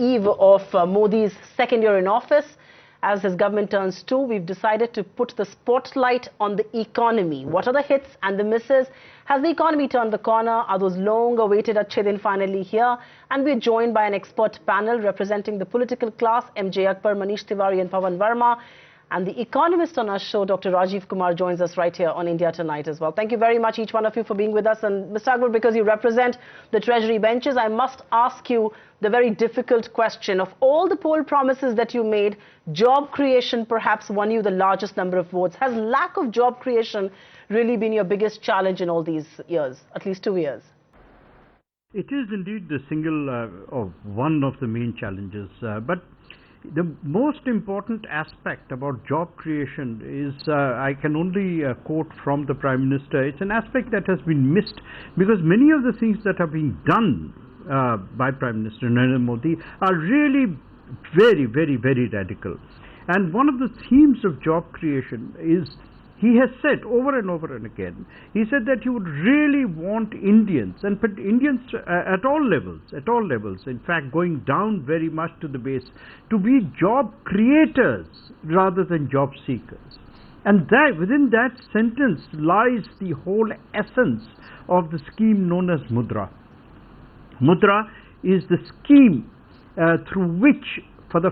eve of Modi's second year in office. As his government turns two, we've decided to put the spotlight on the economy. What are the hits and the misses? Has the economy turned the corner? Are those long-awaited Achhe Din finally here? And we're joined by an expert panel representing the political class, MJ Akbar, Manish Tiwari and Pawan Verma. And the economist on our show, Dr. Rajiv Kumar, joins us right here on India Tonight as well. Thank you very much, each one of you, for being with us. And Mr. Akbar, because you represent the Treasury benches, I must ask you the very difficult question. Of all the poll promises that you made, job creation perhaps won you the largest number of votes. Has lack of job creation really been your biggest challenge in all these years, at least 2 years? It is indeed the one of the main challenges. But the most important aspect about job creation is, I can only quote from the Prime Minister, it's an aspect that has been missed because many of the things that are being done by Prime Minister Narendra Modi are really very, very, very radical. And one of the themes of job creation is, he has said over and over and again, he said that he would really want Indians, and Indians at all levels, in fact going down very much to the base, to be job creators rather than job seekers. And that, within that sentence lies the whole essence of the scheme known as Mudra. Mudra is the scheme through which, for the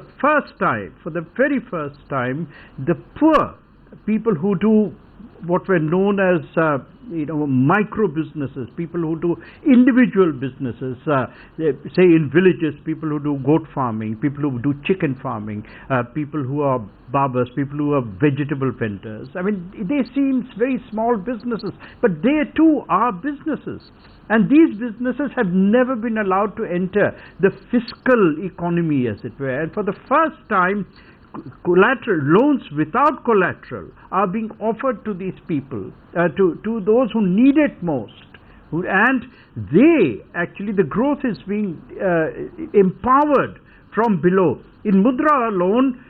very first time, the poor people who do what were known as micro businesses, people who do individual businesses, say in villages, people who do goat farming, people who do chicken farming, people who are barbers, people who are vegetable vendors. I mean, they seem very small businesses, but they too are businesses. And these businesses have never been allowed to enter the fiscal economy, as it were. And for the first time, collateral loans without collateral are being offered to these people, to those who need it most, and the growth is being empowered from below. In Mudra alone,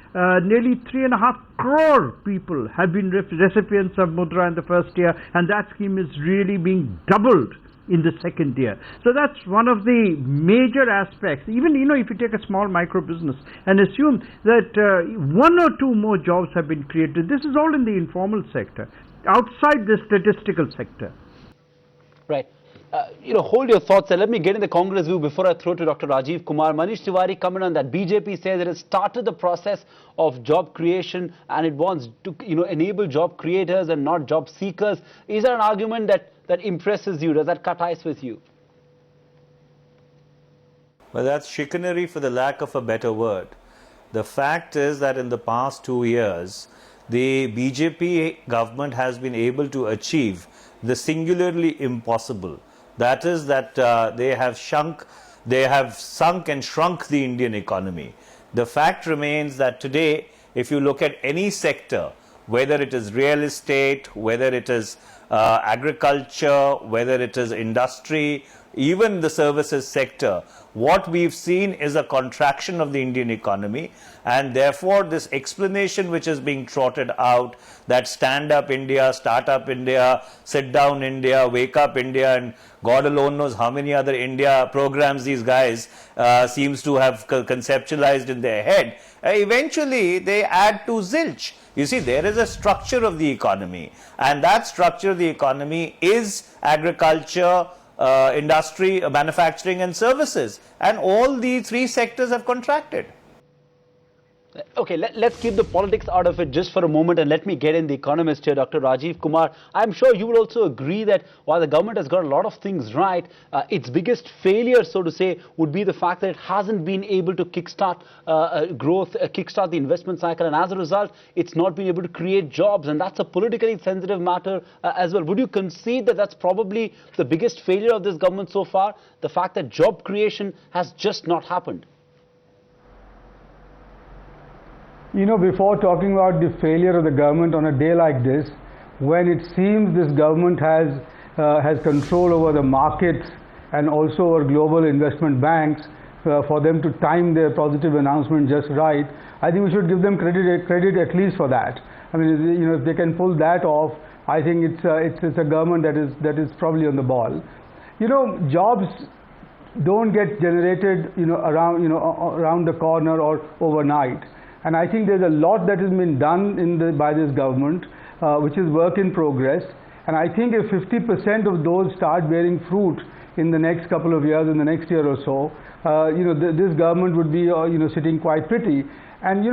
nearly 3.5 crore people have been recipients of Mudra in the first year, and that scheme is really being doubled in the second year. So that's one of the major aspects. Even, if you take a small micro business and assume that 1 or 2 more jobs have been created, this is all in the informal sector, outside the statistical sector. Right. Hold your thoughts and let me get in the Congress view before I throw to Dr. Rajiv Kumar. Manish Tiwari, comment on that. BJP says it has started the process of job creation and it wants to enable job creators and not job seekers. Is there an argument that impresses you? Does that cut ice with you? Well, that's chicanery for the lack of a better word. The fact is that in the past 2 years, the BJP government has been able to achieve the singularly impossible. That is that they have sunk and shrunk the Indian economy. The fact remains that today, if you look at any sector, whether it is real estate, whether it is agriculture, whether it is industry, even the services sector, what we've seen is a contraction of the Indian economy, and therefore this explanation which is being trotted out, that stand up India, start up India, sit down India, wake up India, and God alone knows how many other India programs these guys seems to have conceptualized in their head, eventually they add to zilch. You see, there is a structure of the economy, and that structure of the economy is agriculture, industry, manufacturing and services, and all the 3 sectors have contracted. Okay, let's keep the politics out of it just for a moment and let me get in the economist here, Dr. Rajiv Kumar. I'm sure you will also agree that while the government has got a lot of things right, its biggest failure, so to say, would be the fact that it hasn't been able to kickstart growth, kickstart the investment cycle, and as a result, it's not been able to create jobs, and that's a politically sensitive matter as well. Would you concede that that's probably the biggest failure of this government so far, the fact that job creation has just not happened? Before talking about the failure of the government on a day like this, when it seems this government has control over the markets and also over global investment banks, for them to time their positive announcement just right, I think we should give them credit at least for that. I mean, if they can pull that off, I think it's a government that is probably on the ball. Jobs don't get generated, around the corner or overnight. And I think there's a lot that has been done by this government, which is work in progress. And I think if 50% of those start bearing fruit in the next couple of years, in the next year or so, this government would be, sitting quite pretty. And,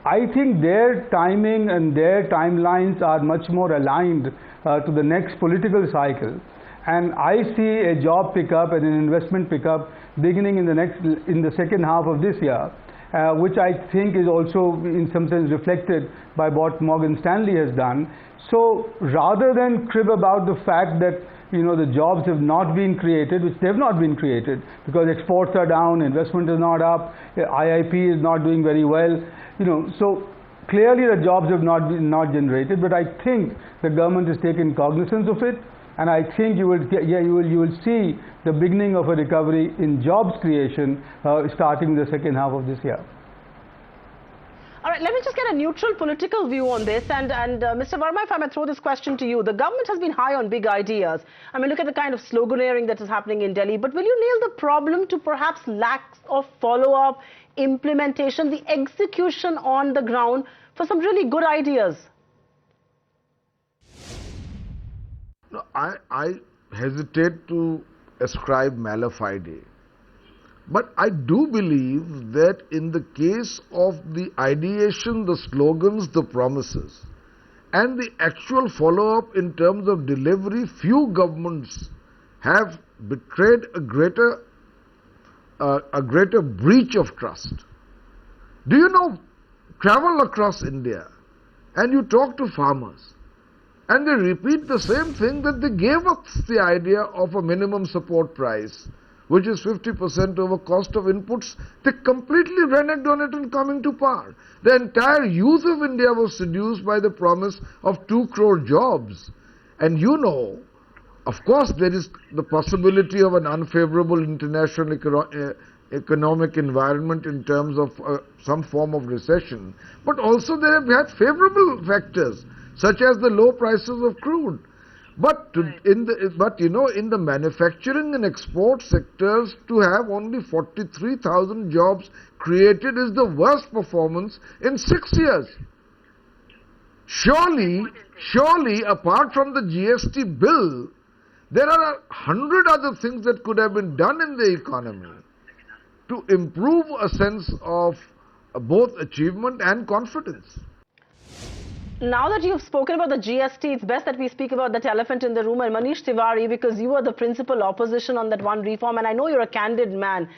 I think their timing and their timelines are much more aligned to the next political cycle. And I see a job pickup and an investment pickup beginning in the second half of this year, which I think is also in some sense reflected by what Morgan Stanley has done. So rather than crib about the fact that the jobs have not been created, which they have not been created because exports are down, investment is not up, IIP is not doing very well, so clearly the jobs have not generated. But I think the government has taken cognizance of it, and I think you will see the beginning of a recovery in jobs creation starting the second half of this year. All right, let me just get a neutral political view on this. And Mr. Verma, if I may throw this question to you. The government has been high on big ideas. I mean, look at the kind of sloganeering that is happening in Delhi. But will you nail the problem to perhaps lack of follow-up, implementation, the execution on the ground for some really good ideas? No, I hesitate to ascribe malafide. But I do believe that in the case of the ideation, the slogans, the promises, and the actual follow-up in terms of delivery, few governments have betrayed a greater breach of trust. Do you know, travel across India and you talk to farmers and they repeat the same thing, that they gave us the idea of a minimum support price, which is 50% over cost of inputs. They completely reneged on it in coming to power. The entire youth of India was seduced by the promise of 2 crore jobs. And of course, there is the possibility of an unfavorable international economic environment in terms of some form of recession. But also they have had favorable factors, such as the low prices of crude. But in the manufacturing and export sectors, to have only 43,000 jobs created is the worst performance in 6 years. Surely, apart from the GST bill, there are 100 other things that could have been done in the economy to improve a sense of both achievement and confidence. Now that you've spoken about the GST, it's best that we speak about that elephant in the room. And Manish Tiwari, because you are the principal opposition on that one reform, and I know you're a candid man.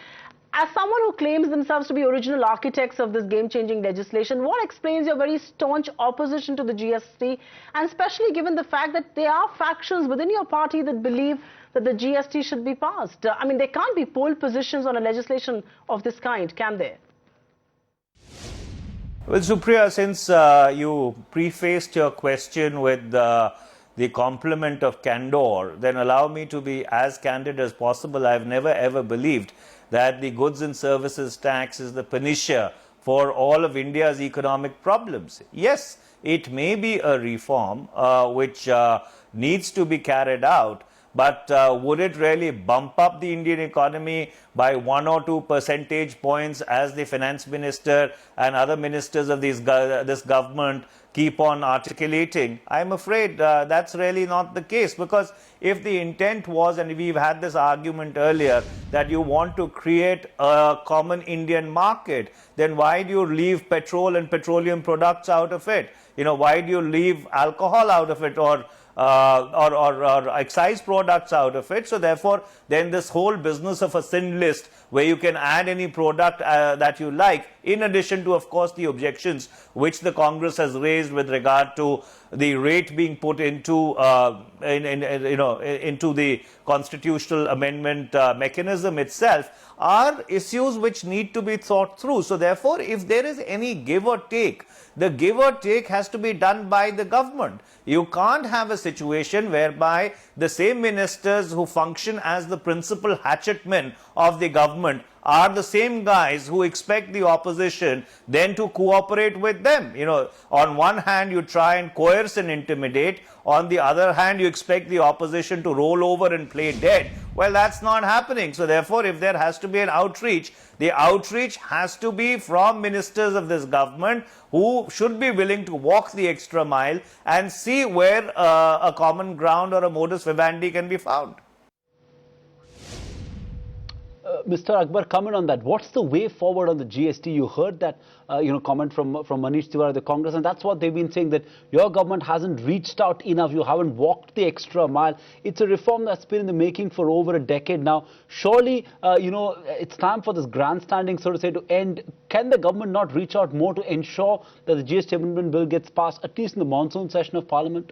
As someone who claims themselves to be original architects of this game-changing legislation, what explains your very staunch opposition to the GST, and especially given the fact that there are factions within your party that believe that the GST should be passed? I mean, there can't be pole positions on a legislation of this kind, can there? Well, Supriya, since you prefaced your question with the compliment of candor, then allow me to be as candid as possible. I've never ever believed that the goods and services tax is the panacea for all of India's economic problems. Yes, it may be a reform which needs to be carried out, but would it really bump up the Indian economy by 1 or 2 percentage points, as the finance minister and other ministers of this government keep on articulating? I'm afraid that's really not the case, because if the intent was, and we've had this argument earlier, that you want to create a common Indian market, then why do you leave petrol and petroleum products out of it? Why do you leave alcohol out of it, or excise products out of it? So therefore, then this whole business of a sin list where you can add any product that you like, in addition to, of course, the objections which the Congress has raised with regard to the rate being put into into the constitutional amendment mechanism itself, are issues which need to be thought through. So therefore, if there is any give or take, the give or take has to be done by the government. You can't have a situation whereby the same ministers who function as the principal hatchetmen of the government are the same guys who expect the opposition then to cooperate with them. You know, on one hand you try and coerce and intimidate, on the other hand you expect the opposition to roll over and play dead. Well, that's not happening. So therefore, if there has to be an outreach, the outreach has to be from ministers of this government who should be willing to walk the extra mile and see where a common ground or a modus vivendi can be found. Mr. Akbar, comment on that. What's the way forward on the GST? You heard that comment from Manish Tiwari, the Congress, and that's what they've been saying, that your government hasn't reached out enough. You haven't walked the extra mile. It's a reform that's been in the making for over a decade now. Surely, it's time for this grandstanding, so to say, to end. Can the government not reach out more to ensure that the GST amendment bill gets passed, at least in the monsoon session of Parliament?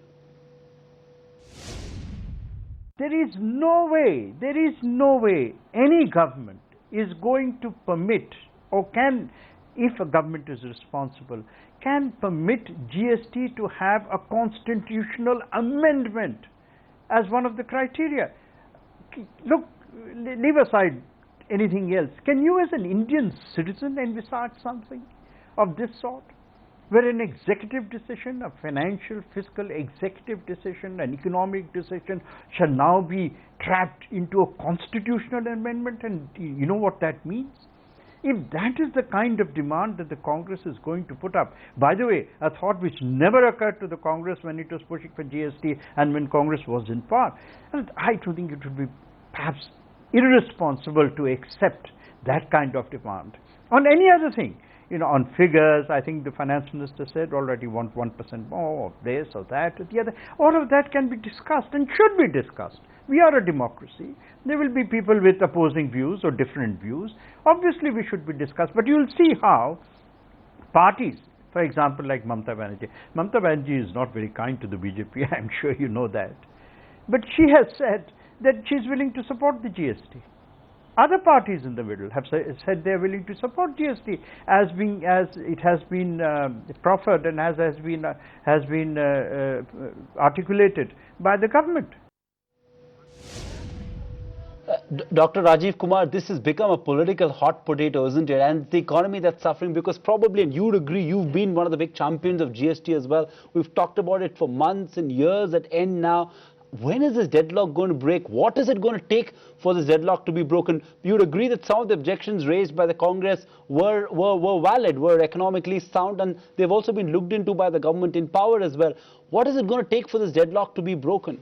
There is no way any government is going to permit, or can, if a government is responsible, can permit GST to have a constitutional amendment as one of the criteria. Look, leave aside anything else. Can you as an Indian citizen envisage something of this sort, where an executive decision, a financial, fiscal executive decision, an economic decision shall now be trapped into a constitutional amendment? And you know what that means? If that is the kind of demand that the Congress is going to put up, by the way, a thought which never occurred to the Congress when it was pushing for GST and when Congress was in power, and I do think it would be perhaps irresponsible to accept that kind of demand on any other thing. On figures, I think the finance minister said already want 1% more of this or that or the other. All of that can be discussed and should be discussed. We are a democracy. There will be people with opposing views or different views. Obviously, we should be discussed. But you'll see how parties, for example, like Mamata Banerjee is not very kind to the BJP, I'm sure you know that. But she has said that she's willing to support the GST. Other parties in the middle have said they're willing to support GST as it has been proffered and has been articulated by the government. Dr. Rajiv Kumar, this has become a political hot potato, isn't it? And the economy that's suffering because probably, and you'd agree, you've been one of the big champions of GST as well. We've talked about it for months and years at end now. When is this deadlock going to break? What is it going to take for this deadlock to be broken? You'd agree that some of the objections raised by the Congress were valid, were economically sound, and they've also been looked into by the government in power as well. What is it going to take for this deadlock to be broken?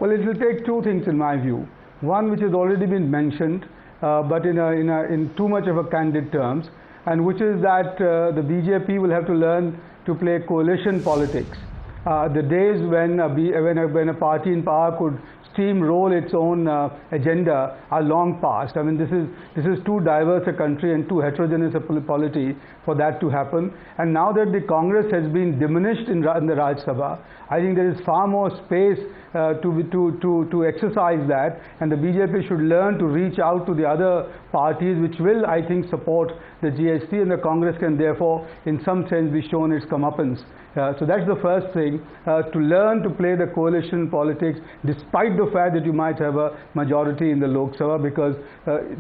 Well, it will take two things in my view. One which has already been mentioned, but in too much of a candid terms, and which is that the BJP will have to learn to play coalition politics. The days when a party in power could steamroll its own agenda are long past. I mean, this is too diverse a country and too heterogeneous a polity for that to happen. And now that the Congress has been diminished in the Rajya Sabha, I think there is far more space to exercise that, and the BJP should learn to reach out to the other parties which will, I think, support the GST, and the Congress can therefore in some sense be shown its comeuppance. So that's the first thing, to learn to play the coalition politics despite the fact that you might have a majority in the Lok Sabha, because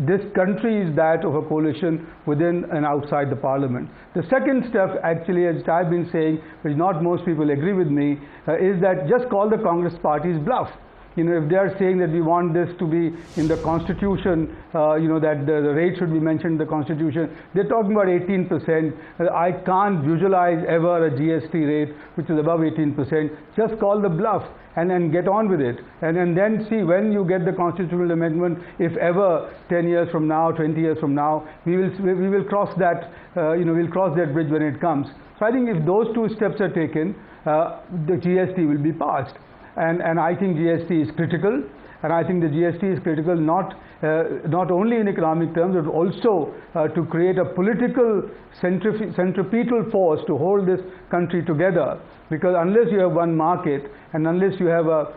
this country is that of a coalition within and outside the parliament. The second step, actually, as I've been saying, which not most people agree with me, is that just call the Congress party's bluff. If they are saying that we want this to be in the constitution, that the rate should be mentioned in the constitution, they're talking about 18%. I can't visualize ever a GST rate which is above 18%. Just call the bluff and then get on with it. And then see when you get the constitutional amendment, if ever 10 years from now, 20 years from now, we will cross that, we'll cross that bridge when it comes. So I think if those two steps are taken, the GST will be passed. And I think GST is critical, and I think the GST is critical not only in economic terms, but also to create a political centripetal force to hold this country together. Because unless you have one market and unless you have a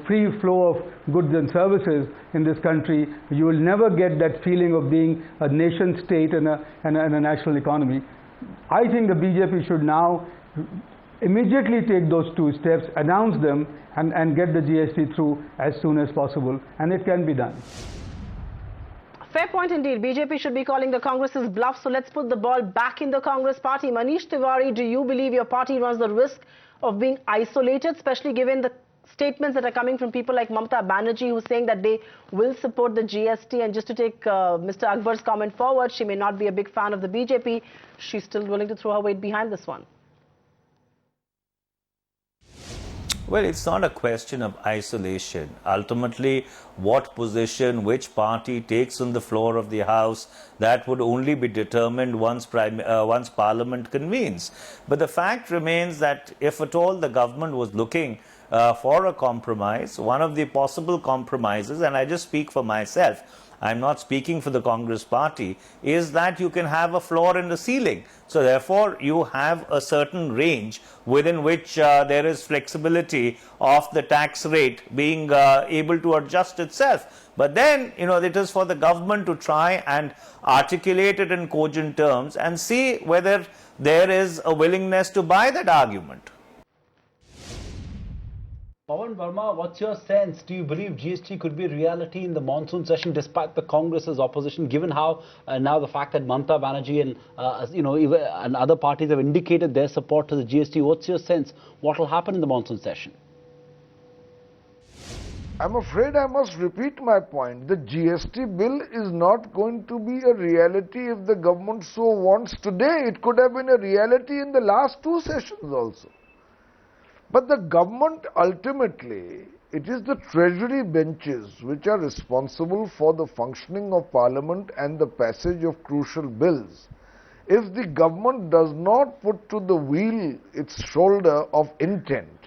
free flow of goods and services in this country, you will never get that feeling of being a nation state and a national economy. I think the BJP should now immediately take those two steps, announce them, and get the GST through as soon as possible, and it can be done. Fair point indeed. BJP should be calling the Congress's bluff. So let's put the ball back in the Congress party. Manish Tiwari, do you believe your party runs the risk of being isolated, especially given the statements that are coming from people like Mamata Banerjee, who's saying that they will support the GST? And just to take Mr. Akbar's comment forward, she may not be a big fan of the BJP. She's still willing to throw her weight behind this one. Well, it's not a question of isolation. Ultimately, what position which party takes on the floor of the House, that would only be determined once Parliament convenes. But the fact remains that if at all the government was looking for a compromise, one of the possible compromises, and I just speak for myself, I'm not speaking for the Congress party, is that you can have a floor and a ceiling. So therefore, you have a certain range within which there is flexibility of the tax rate being able to adjust itself. But then, it is for the government to try and articulate it in cogent terms and see whether there is a willingness to buy that argument. Pawan Verma, what's your sense? Do you believe GST could be a reality in the monsoon session despite the Congress's opposition, given how now the fact that Mamata Banerjee and other parties have indicated their support to the GST? What's your sense? What will happen in the monsoon session? I'm afraid I must repeat my point. The GST bill is not going to be a reality if the government so wants today. It could have been a reality in the last two sessions also. But the government ultimately, it is the treasury benches which are responsible for the functioning of Parliament and the passage of crucial bills. If the government does not put to the wheel its shoulder of intent,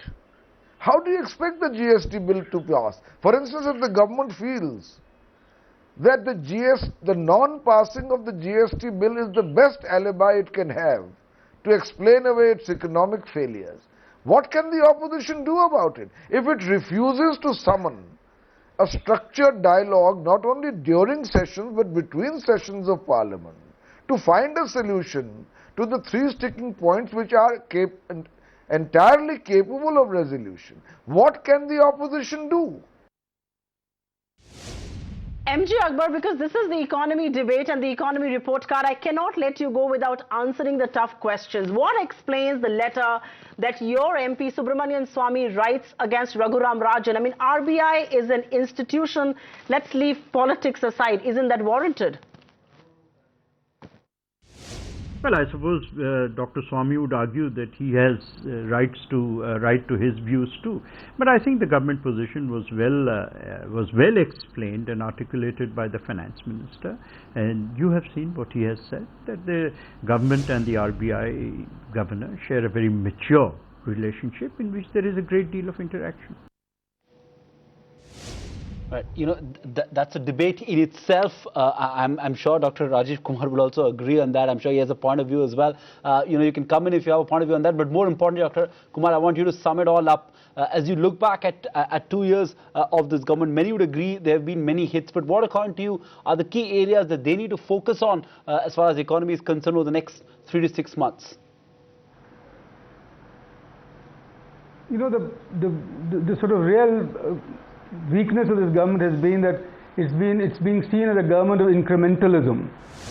how do you expect the GST bill to pass? For instance, if the government feels that the non-passing of the GST bill is the best alibi it can have to explain away its economic failures, what can the opposition do about it? If it refuses to summon a structured dialogue not only during sessions but between sessions of Parliament to find a solution to the three sticking points which are entirely capable of resolution, what can the opposition do? MJ Akbar, because this is the economy debate and the economy report card, I cannot let you go without answering the tough questions. What explains the letter that your MP Subramanian Swamy writes against Raghuram Rajan? I mean, RBI is an institution. Let's leave politics aside. Isn't that warranted? Well, I suppose Dr. Swamy would argue that he has rights to write to his views too. But I think the government position was well explained and articulated by the finance minister. And you have seen what he has said, that the government and the RBI governor share a very mature relationship in which there is a great deal of interaction. Right. That's a debate in itself. I'm sure Dr. Rajiv Kumar will also agree on that. I'm sure he has a point of view as well. You can come in if you have a point of view on that. But more importantly, Dr. Kumar, I want you to sum it all up. As you look back at 2 years of this government, many would agree there have been many hits. But what, according to you, are the key areas that they need to focus on as far as the economy is concerned over the next 3 to 6 months? The sort of real weakness of this government has been that it's being seen as a government of incrementalism,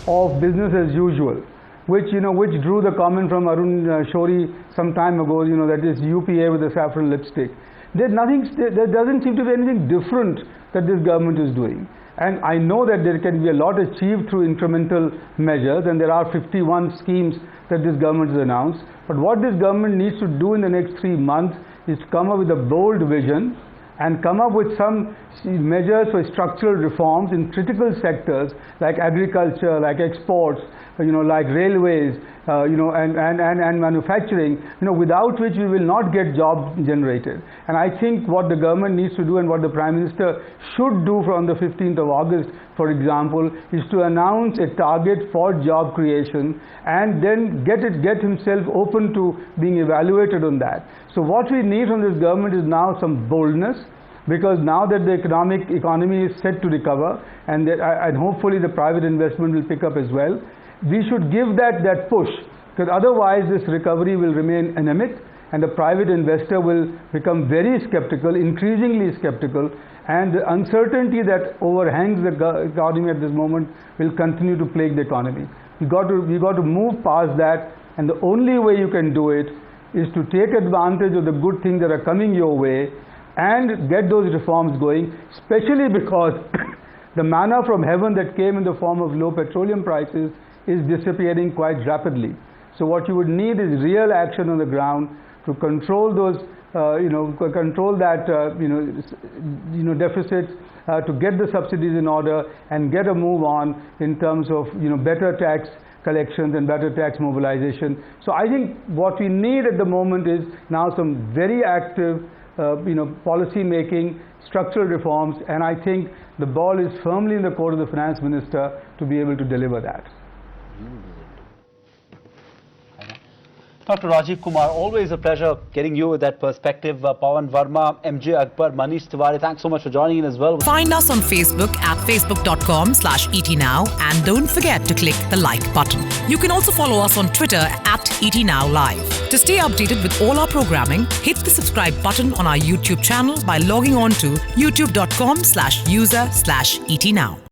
of business as usual, which drew the comment from Arun Shourie some time ago, that is UPA with the saffron lipstick. There doesn't seem to be anything different that this government is doing. And I know that there can be a lot achieved through incremental measures, and there are 51 schemes that this government has announced. But what this government needs to do in the next 3 months is to come up with a bold vision and come up with some measures for structural reforms in critical sectors like agriculture, like exports, like railways, and manufacturing, without which we will not get jobs generated. And I think what the government needs to do and what the Prime Minister should do from the 15th of August, for example, is to announce a target for job creation and then get himself open to being evaluated on that. So what we need from this government is now some boldness, because now that the economy is set to recover and hopefully the private investment will pick up as well, we should give that push, because otherwise this recovery will remain anemic and the private investor will become very skeptical, increasingly skeptical, and the uncertainty that overhangs the economy at this moment will continue to plague the economy. We got to move past that, and the only way you can do it is to take advantage of the good things that are coming your way and get those reforms going, especially because the manna from heaven that came in the form of low petroleum prices is disappearing quite rapidly. So what you would need is real action on the ground to control those, control that, deficits, to get the subsidies in order and get a move on in terms of, better tax collections and better tax mobilization. So I think what we need at the moment is now some very active, policy making, structural reforms, and I think the ball is firmly in the court of the finance minister to be able to deliver that. Dr. Rajiv Kumar, always a pleasure getting you with that perspective. Pawan Verma, MJ Akbar, Manish Tiwari, thanks so much for joining in as well. Find us on Facebook at facebook.com/ETNow and don't forget to click the like button. You can also follow us on Twitter at ETNowLive. To stay updated with all our programming, hit the subscribe button on our YouTube channel by logging on to youtube.com/user/ETNow.